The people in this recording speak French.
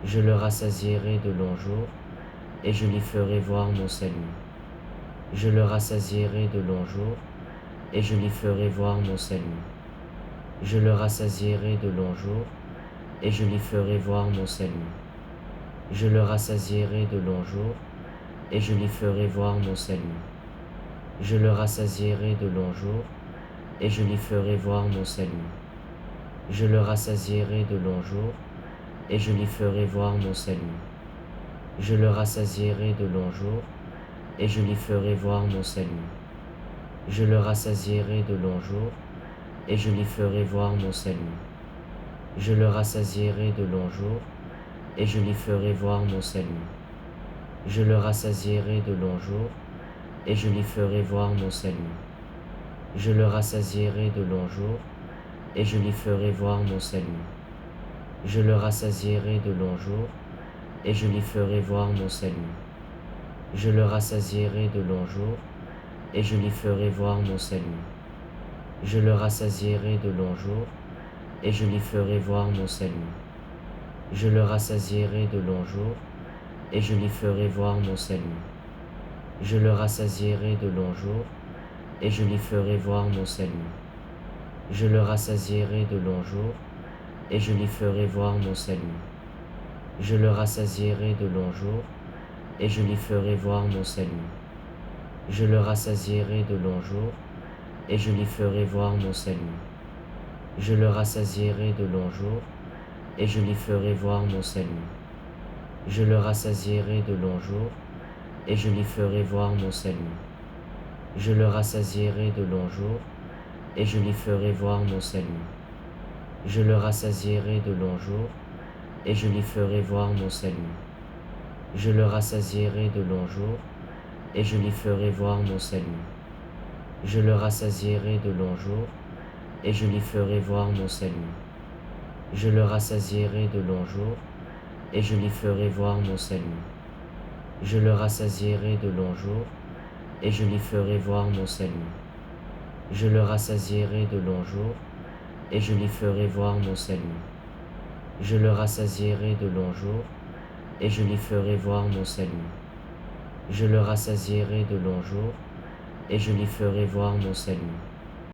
Je le rassasierai de longs jours, et je lui ferai voir mon salut. Je le rassasierai de longs jours, et je lui ferai voir mon salut. Je le rassasierai de longs jours, et je lui ferai voir mon salut. Je le rassasierai de longs jours, et je lui ferai voir mon salut. Je le rassasierai de longs jours, et je lui ferai voir mon salut. Je le rassasierai de longs jours, et je lui ferai voir mon salut. Je le rassasierai de longs jours, et je lui ferai voir mon salut. Je le rassasierai de longs jours, et je lui ferai voir mon salut. Je le rassasierai de longs jours, et je lui ferai voir mon salut. Je le rassasierai de longs jours, et je lui ferai voir mon salut. Je le rassasierai de longs jours, et je lui ferai voir mon salut. Je le rassasierai de longs jours, et je lui ferai voir mon salut. Je le rassasierai de longs jours, et je lui ferai voir mon salut. Je le rassasierai de longs jours, et je lui ferai voir mon salut. Je le rassasierai de longs jours, et je lui ferai voir mon salut. Je le rassasierai de longs jours, et je lui ferai voir mon salut. Je le rassasierai de longs jours, et je lui ferai voir mon salut. Je le rassasierai de longs jours, et je lui ferai voir mon salut. Je le rassasierai de longs jours, et je lui ferai voir mon salut. Je le rassasierai de longs jours, et je lui ferai voir mon salut. Je le rassasierai de longs jours, et je lui ferai voir mon salut. Je le rassasierai de longs jours, et je lui ferai voir mon salut. Je le rassasierai de longs jours, et je lui ferai voir mon salut. Je le rassasierai de longs jours, et je lui ferai voir mon salut. Je le rassasierai de longs jours, et je lui ferai voir mon salut. Je le rassasierai de longs jours, et je lui ferai voir mon salut. Je le rassasierai de longs jours, et je lui ferai voir mon salut. Je le rassasierai de longs jours, et je lui ferai voir mon salut. Je le rassasierai de longs jours, et je lui ferai voir mon salut. Je le rassasierai de longs jours, et je lui ferai voir mon salut.